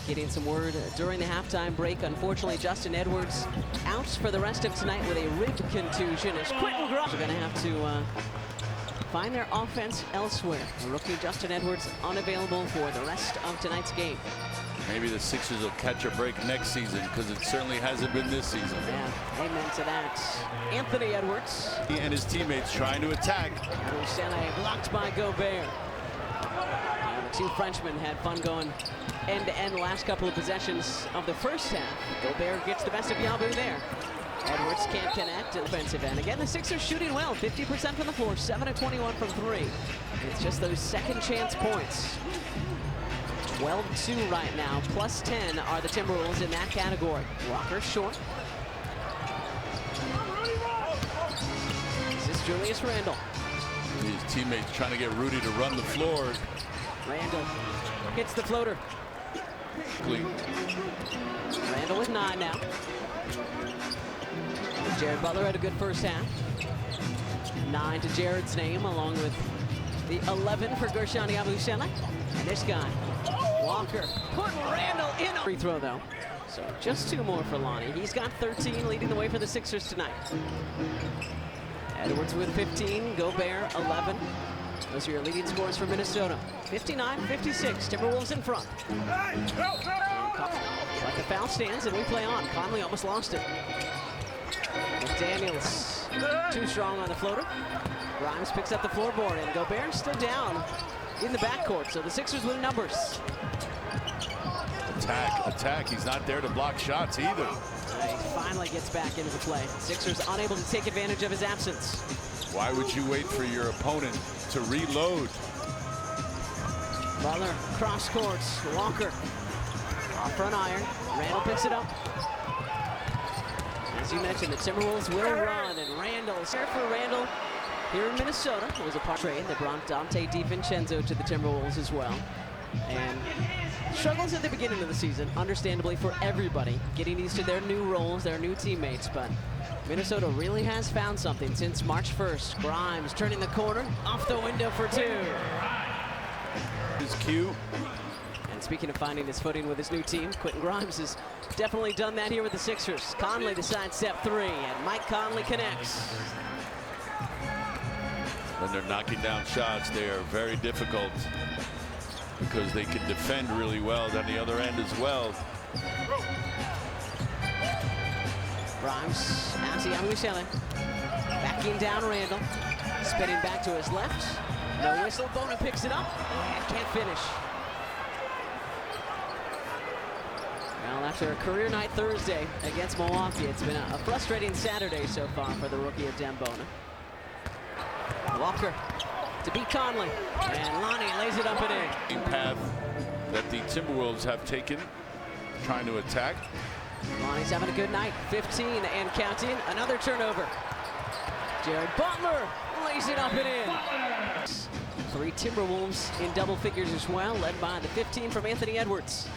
getting some word during the halftime break. Unfortunately, Justin Edwards out for the rest of tonight with a rib contusion. As Quentin Grimes are going to have to find their offense elsewhere. The rookie Justin Edwards unavailable for the rest of tonight's game. Maybe the Sixers will catch a break next season, because it certainly hasn't been this season. Yeah, amen to that. Anthony Edwards. He and his teammates trying to attack. Yabusele blocked by Gobert. The two Frenchmen had fun going end-to-end last couple of possessions of the first half. Gobert gets the best of Yabu there. Edwards can't connect at defensive end. Again, the Sixers shooting well, 50% from the floor, 7 of 21 from 3. It's just those second chance points. 12-2 right now, plus 10 are the Timberwolves in that category. Walker short. This is Julius Randle. His teammates trying to get Rudy to run the floor. Randle hits the floater. Clean. Randle with 9 now. Jared Butler had a good first half. 9 to Jared's name, along with the 11 for Gershon Yabusele. And this guy, Walker, put Randle in. Free throw, though. So just 2 more for Lonnie. He's got 13, leading the way for the Sixers tonight. Edwards with 15, Gobert 11. Those are your leading scores for Minnesota. 59-56, Timberwolves in front. Like the foul stands, and we play on. Conley almost lost it. McDaniels too strong on the floater. Grimes picks up the floorboard, and Gobert still down in the backcourt, so the Sixers win numbers. Attack. He's not there to block shots either. He finally gets back into the play. Sixers unable to take advantage of his absence. Why would you wait for your opponent to reload? Butler, cross courts, Walker, off front iron. Randle picks it up. As you mentioned, the Timberwolves will run, and Randle's here for Randle here in Minnesota. It was a part trade that brought Dante DiVincenzo to the Timberwolves as well. And struggles at the beginning of the season, understandably for everybody, getting used to their new roles, their new teammates, but Minnesota really has found something since March 1st. Grimes turning the corner, off the window for 2. His cue. And speaking of finding his footing with his new team, Quentin Grimes has definitely done that here with the Sixers. Conley decides step 3, and Mike Conley connects. When they're knocking down shots, they are very difficult, because they can defend really well down the other end as well. Grimes, Nancy Yabusele, backing down Randle, spinning back to his left. No whistle, Bona picks it up, and can't finish. Well, after a career night Thursday against Milwaukee, it's been a frustrating Saturday so far for the rookie of Dembona. Walker to beat Conley, and Lonnie lays it up and in. Path that the Timberwolves have taken, trying to attack. Lonnie's having a good night, 15 and counting. Another turnover. Jared Butler lays it up and in. 3 Timberwolves in double figures as well, led by the 15 from Anthony Edwards.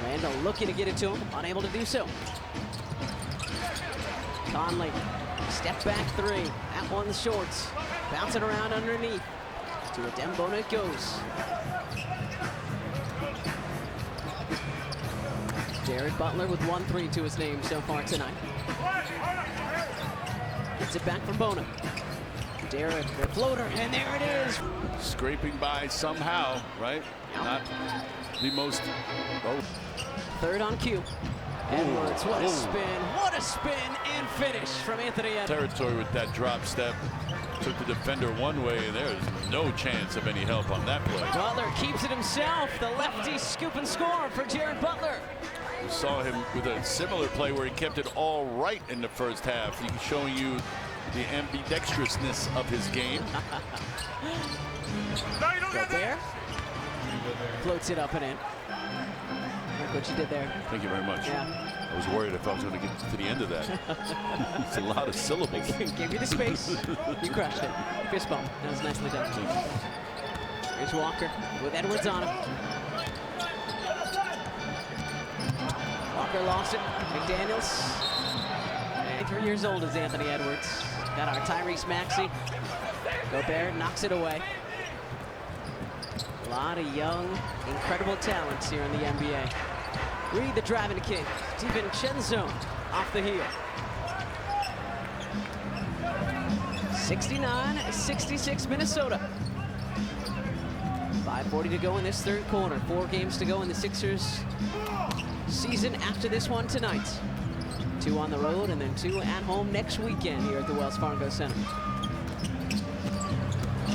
Randle looking to get it to him, unable to do so. Conley, step back 3, that one's shorts. Bouncing around underneath. To a Dembona it goes. Jared Butler with 1-3 to his name so far tonight. Gets it back from Bona. Jared, the floater, and there it is. Scraping by somehow, right? Yep. Not the most. Oh. 3rd on cue. Edwards, what a spin and finish from Anthony Edwards. Territory with that drop step. Took the defender one way, and there is no chance of any help on that play. Butler keeps it himself. The lefty scoop and score for Jared Butler. We saw him with a similar play where he kept it all right in the first half. He's showing you the ambidextrousness of his game. Gobert floats it up and in. Look what you did there. Thank you very much. Yeah. I was worried if I was going to get to the end of that. It's a lot of syllables. Gave you the space. You crushed it. Fist bump. That was nicely done. Here's Walker with Edwards on him. Walker lost it. McDaniels. 3 years old is Anthony Edwards. Got our Tyrese Maxey. Gobert knocks it away. lot of young, incredible talents here in the NBA. Reed, the driving kid. DiVincenzo off the heel. 69-66 Minnesota. 5:40 to go in this third quarter. 4 games to go in the Sixers season after this one tonight. 2 on the road and then 2 at home next weekend here at the Wells Fargo Center.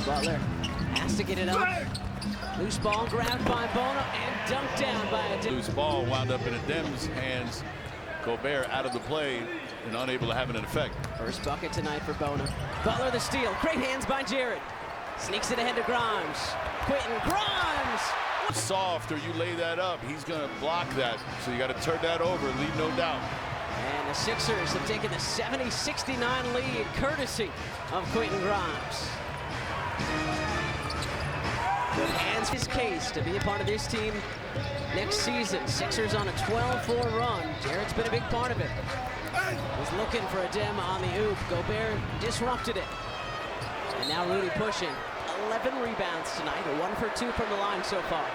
Butler has to get it up. Loose ball grabbed by Bono and dunked down by a loose ball wound up in a Dem's hands. Gobert out of the play and unable to have an effect. First bucket tonight for Bono. Butler the steal. Great hands by Jared. Sneaks it ahead to Grimes. Quentin Grimes! Soft or you lay that up, he's going to block that. So you got to turn that over, leave no doubt. And the Sixers have taken the 70-69 lead courtesy of Quentin Grimes. Good hands his case to be a part of this team next season. Sixers on a 12-4 run. Jared's been a big part of it. Was looking for a Dem on the oop. Gobert disrupted it. And now Rudy pushing. 11 rebounds tonight. 1 for 2 from the line so far.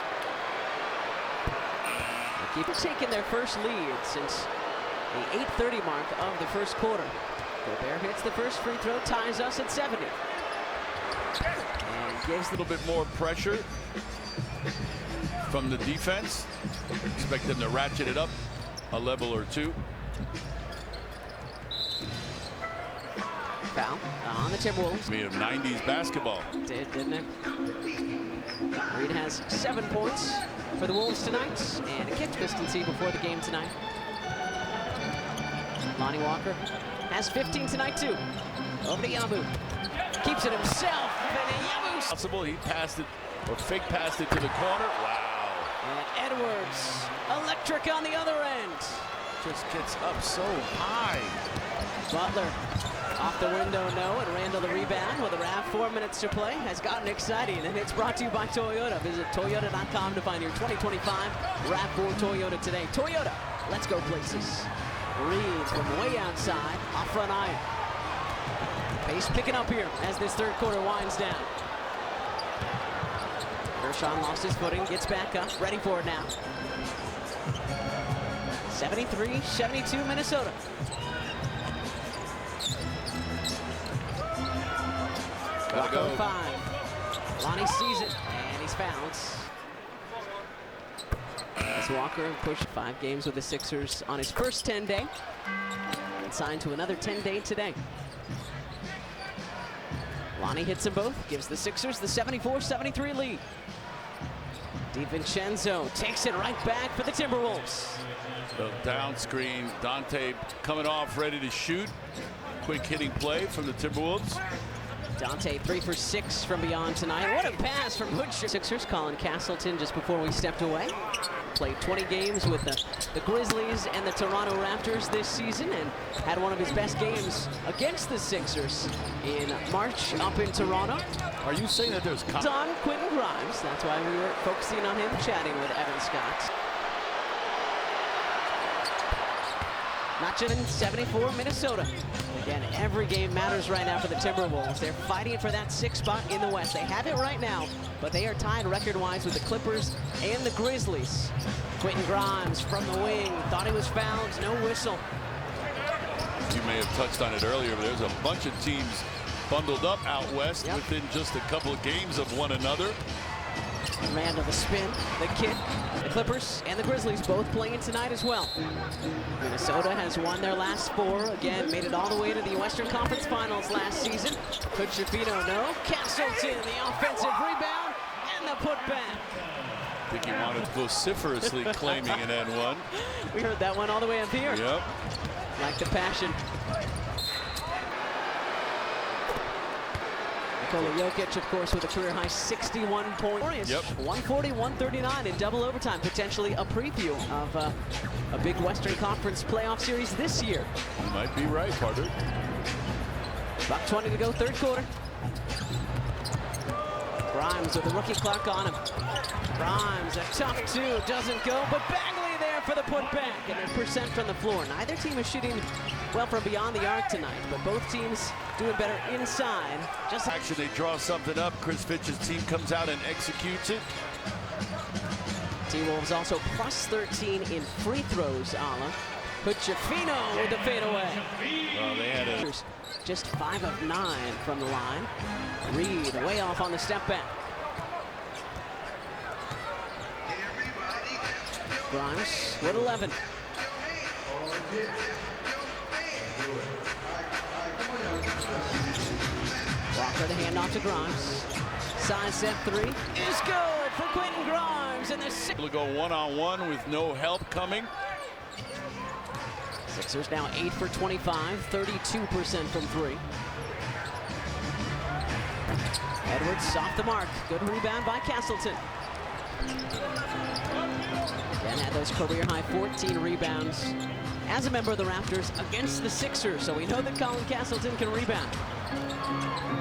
They keep taking their first lead since the 8:30 mark of the first quarter. Gobert hits the first free throw, ties us at 70. And gives a little bit more pressure from the defense. Expect them to ratchet it up a level or 2. Foul on the Timberwolves. We have 90s basketball. Didn't it? Reed has 7 points for the Wolves tonight and a kick consistency before the game tonight. Lonnie Walker has 15 tonight too. Over to Yabu. Keeps it himself. And Yabu. Possible he passed it or fake passed it to the corner. Wow. And Edwards electric on the other end. Just gets up so high. Butler off the window, no, and Randall the rebound with around 4 minutes to play. Has gotten exciting, and it's brought to you by Toyota. Visit Toyota.com to find your 2025 RAV4 Toyota today. Toyota, let's go places. Reed from way outside, off front iron. Pace picking up here as this third quarter winds down. Gershon lost his footing, gets back up, ready for it now. 73-72 Minnesota. Walker 5. Lonnie sees it, and he's fouled. As Walker pushed 5 games with the Sixers on his first 10-day, and signed to another 10-day today. Lonnie hits them both, gives the Sixers the 74-73 lead. DiVincenzo takes it right back for the Timberwolves. The down screen, Dante coming off, ready to shoot. Quick hitting play from the Timberwolves. Dante 3 for 6 from beyond tonight. What a pass from Hoodshire. Sixers, Colin Castleton, just before we stepped away. Played 20 games with the Grizzlies and the Toronto Raptors this season and had one of his best games against the Sixers in March up in Toronto. Are you saying that there's on Quentin Grimes? That's why we were focusing on him, chatting with Evan Scott. Not just in 74 Minnesota. Again, every game matters right now for the Timberwolves. They're fighting for that 6th spot in the West. They have it right now, but they are tied record-wise with the Clippers and the Grizzlies. Quentin Grimes from the wing, thought he was fouled, no whistle. You may have touched on it earlier, but there's a bunch of teams bundled up out west within just a couple of games of one another. Randall the spin, the kid, the Clippers and the Grizzlies both playing tonight as well. Minnesota has won their last 4. Again, made it all the way to the Western Conference Finals last season. Could Shafino no? Castleton, the offensive rebound and the putback. I think he wanted vociferously claiming an N1. We heard that one all the way up here. Yep. Like the passion. Nikola Jokic, of course, with a career-high 61 points. Yep. 140-139 in double overtime. Potentially a preview of a big Western Conference playoff series this year. You might be right, Carter. About 20 to go, third quarter. Grimes with the rookie clock on him. Grimes, a tough 2, doesn't go, but Bagley there for the putback, and they're percent from the floor. Neither team is shooting well from beyond the arc tonight, but both teams doing better inside. Action, they draw something up. Chris Fitch's team comes out and executes it. T-Wolves also plus 13 in free throws, Ala. Huchefino with the fadeaway. Well, they had a... Just 5 of 9 from the line. Reed way off on the step back. Grimes with 11. Walker the handoff to Grimes. Side set 3 is good for Quentin Grimes. And they're able to go one-on-one with no help coming. Sixers now 8 for 25, 32% from 3. Edwards off the mark. Good rebound by Castleton. Again, had those career-high 14 rebounds as a member of the Raptors against the Sixers, so we know that Colin Castleton can rebound.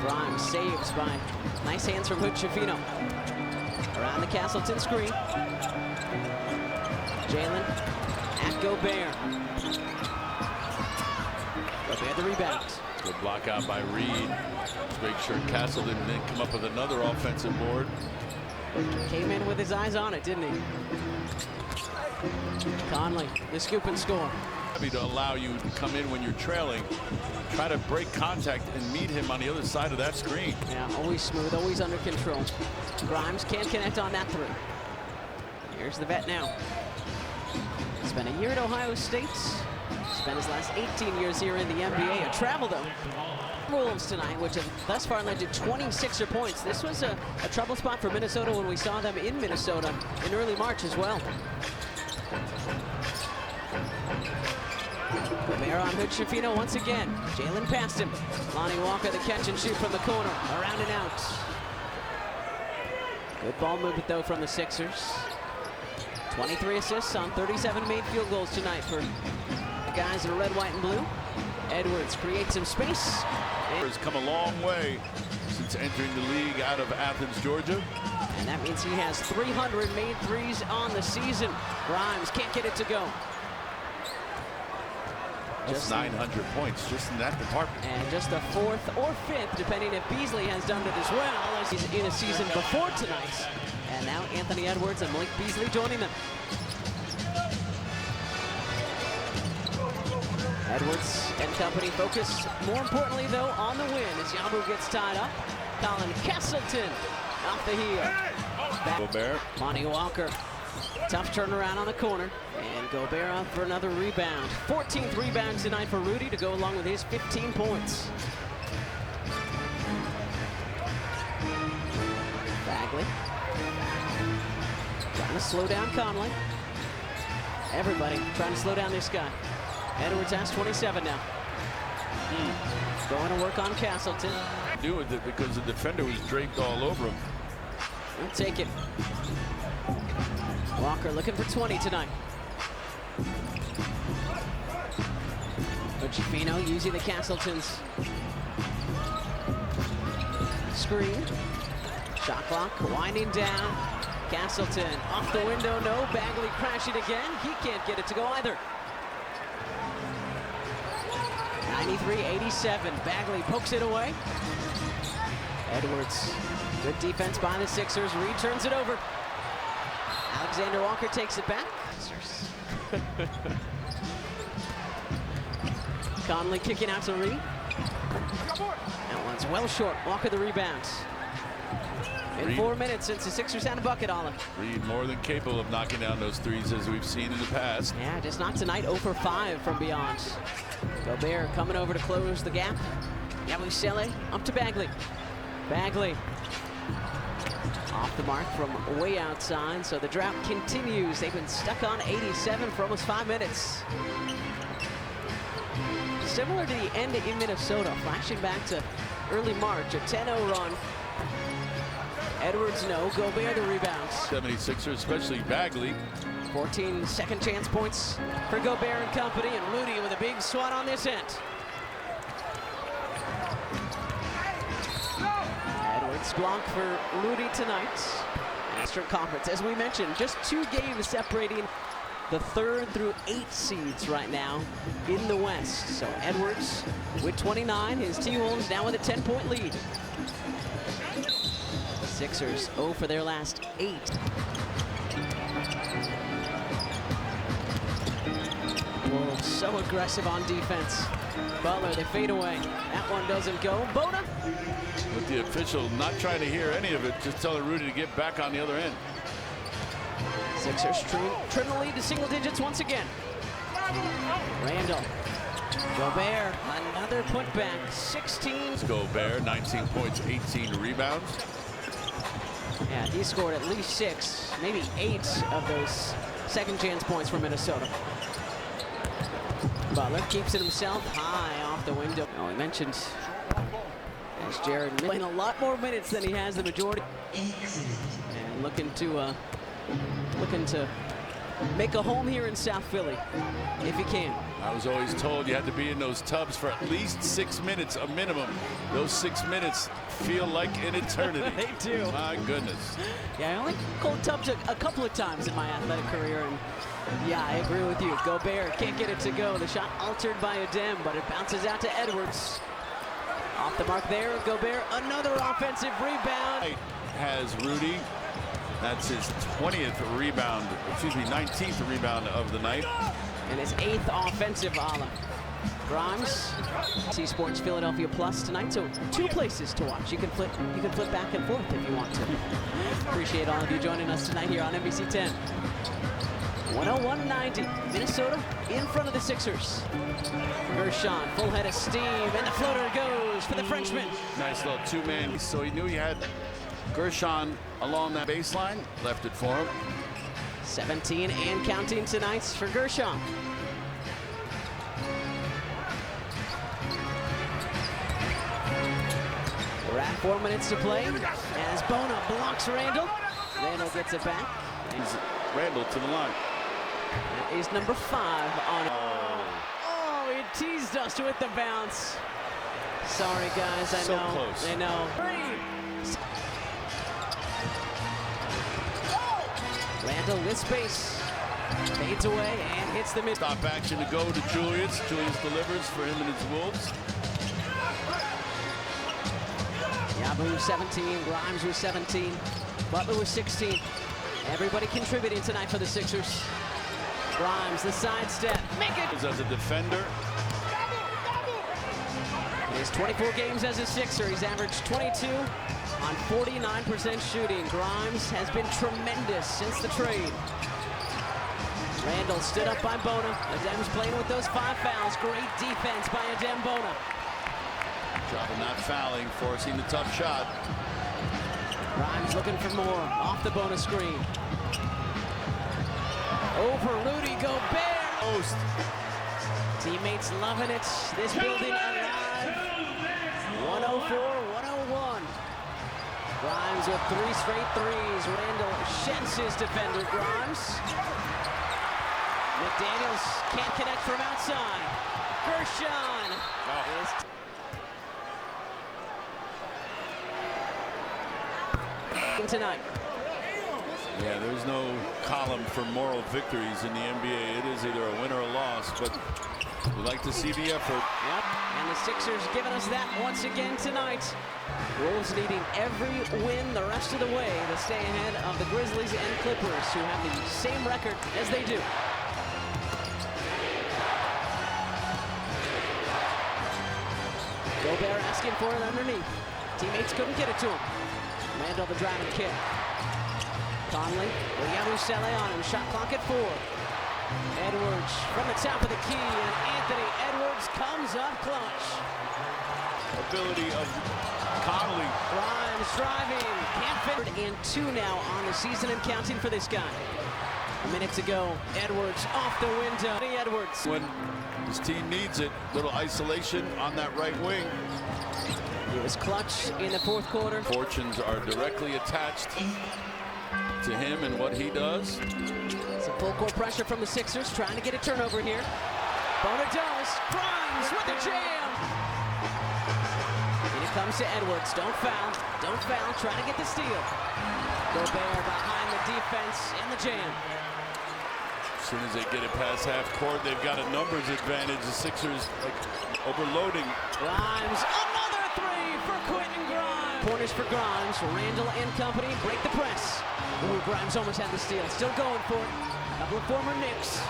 Grimes saves by nice hands from Huchefino. Around the Castleton screen. Jalen at Gobert. Gobert the rebound. Good block out by Reed. Just make sure Castleton didn't come up with another offensive board. Came in with his eyes on it, didn't he? Conley, the scoop and score. To allow you to come in when you're trailing, try to break contact and meet him on the other side of that screen. Yeah, always smooth, always under control. Grimes can't connect on that 3. Here's the vet now. Spent a year at Ohio State. Spent his last 18 years here in the NBA. A travel though. Wolves tonight, which have thus far led to 26 points. This was a trouble spot for Minnesota when we saw them in Minnesota in early March as well. Gobert on Huchefino once again. Jalen past him. Lonnie Walker the catch and shoot from the corner. Around and out. Good ball movement though from the Sixers. 23 assists on 37 made field goals tonight for the guys in red, white, and blue. Edwards creates some space. Has come a long way since entering the league out of Athens, Georgia. And that means he has 300 made threes on the season. Grimes can't get it to go. Just 900 points just in that department. And just the 4th or 5th, depending if Beasley has done it as well, as he's in a season before tonight. And now Anthony Edwards and Malik Beasley joining them. Edwards and company focus, more importantly though, on the win as Yabu gets tied up. Colin Castleton off the heel. Back. Gobert. Lonnie Walker. Tough turnaround on the corner. And Gobert up for another rebound. 14th rebound tonight for Rudy to go along with his 15 points. Bagley. Trying to slow down Conley. Everybody trying to slow down this guy. Edwards has 27 now. Going to work on Castleton. Do with it because the defender was draped all over him. We'll take it. Walker looking for 20 tonight. Huchefino using the Castleton's screen. Shot clock winding down. Castleton off the window, no. Bagley crashing again. He can't get it to go either. 93-87. Bagley pokes it away. Edwards, good defense by the Sixers. Reed turns it over. Alexander Walker takes it back. Conley kicking out to Reed. That one's well short. Walker the rebounds. In 4 minutes since the Sixers had a bucket on him. Reed more than capable of knocking down those threes as we've seen in the past. Yeah, just not tonight. 0 for 5 from beyond. Gobert coming over to close the gap. Yabusele up to Bagley. Bagley off the mark from way outside, so the drought continues. They've been stuck on 87 for almost 5 minutes. Similar to the end in Minnesota, flashing back to early March, a 10-0 run. Edwards no, Gobert the rebounds. 76ers, especially Bagley. 14 second chance points for Gobert and company, and Rudy with a big swat on this end. Edwards block for Rudy tonight. Eastern Conference, as we mentioned, just 2 games separating the 3rd through 8 seeds right now in the West. So Edwards with 29, his T-Wolves now with a 10-point lead. Sixers 0 for their last 8. so aggressive on defense. Butler, they fade away. That one doesn't go. Bona. With the official not trying to hear any of it, just telling Rudy to get back on the other end. Sixers trim the lead to single digits once again. Randall. Gobert, another putback. 16. Gobert, 19 points, 18 rebounds. Yeah, he scored at least 6, maybe 8 of those second chance points for Minnesota. Butler keeps it himself high off the window. Oh, he mentioned as Jared playing a lot more minutes than he has the majority. And looking to make a home here in South Philly, if he can. I was always told you had to be in those tubs for at least 6 minutes, a minimum. Those 6 minutes feel like an eternity. They do. My goodness. Yeah, I only cold tubs a couple of times in my athletic career, and yeah, I agree with you. Gobert can't get it to go. The shot altered by Adem, but it bounces out to Edwards. Off the mark there, Gobert, another offensive rebound. Has Rudy. That's his 20th rebound, excuse me, 19th rebound of the night. And his 8th offensive olive. Grimes, T-Sports Philadelphia Plus tonight, so 2 places to watch. You can flip back and forth if you want to. Appreciate all of you joining us tonight here on NBC 10. 101-90, Minnesota in front of the Sixers. Gershon, full head of steam, and the floater goes for the Frenchman. Nice little 2-man, so he knew he had Gershon along that baseline, left it for him. 17 and counting tonight for Gershon. We're at 4 minutes to play as Bona blocks Randall. Randall gets it back. Randall to the line. That is number 5 on it. Oh, he teased us with the bounce. Sorry, guys, I know. Close. I know. Randall with space. Fades away and hits the mid. Stop action to go to Julius. Julius delivers for him and his Wolves. Yabu 17, Grimes was 17, Butler was 16. Everybody contributing tonight for the Sixers. Grimes, the sidestep, make it! As a defender. His 24 games as a Sixer, he's averaged 22 on 49% shooting. Grimes has been tremendous since the trade. Randall stood up by Bona. Adem's playing with those 5 fouls. Great defense by Adem Bona. Job of not fouling, forcing the tough shot. Grimes looking for more off the Bona screen. Over Rudy Gobert. Post. Teammates loving it. This building alive. 104-101. Grimes with 3 straight threes. Randall sheds his defender. Grimes. McDaniels can't connect from outside. Gershon. Tonight. Yeah, there's no column for moral victories in the NBA. It is either a win or a loss, but we like to see the effort. Yep, and the Sixers giving us that once again tonight. Wolves needing every win the rest of the way to stay ahead of the Grizzlies and Clippers, who have the same record as they do. Gobert asking for it underneath. Teammates couldn't get it to him. Randall the driving kick. Conley with Yabusele on him. Shot clock at 4. Edwards from the top of the key, and Anthony Edwards comes up clutch. Ability of Conley. Grimes driving. Can't fit. And 2 now on the season and counting for this guy. A minute to go. Edwards off the window. Edwards. When his team needs it, little isolation on that right wing. He was clutch in the 4th quarter. Fortunes are directly attached to him and what he does. Some full court pressure from the Sixers, trying to get a turnover here. Bona does. Grimes with the jam. And it comes to Edwards. Don't foul. Don't foul. Trying to get the steal. Gobert behind the defense and the jam. As soon as they get it past half court, they've got a numbers advantage. The Sixers overloading. Grimes, another 3 for Quentin Grimes. Corners for Grimes. Randall and company break the press. Ooh, Grimes almost had the steal. Still going for it. Couple of former Knicks.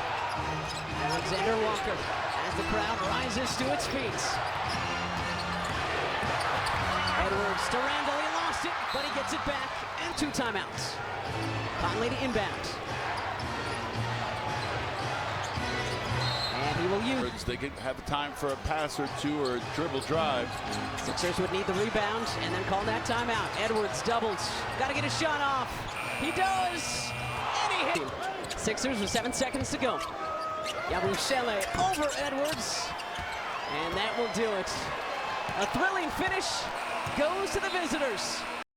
Alexander Walker as the crowd rises to its feet. Edwards to Randall, he lost it, but he gets it back, and 2 timeouts. Conley to inbound. And he will use. They could have time for a pass or two or a dribble drive. Sixers would need the rebound and then call that timeout. Edwards doubles. Got to get a shot off. He does. And he hit. Sixers with 7 seconds to go. Yabusele over Edwards. And that will do it. A thrilling finish goes to the visitors.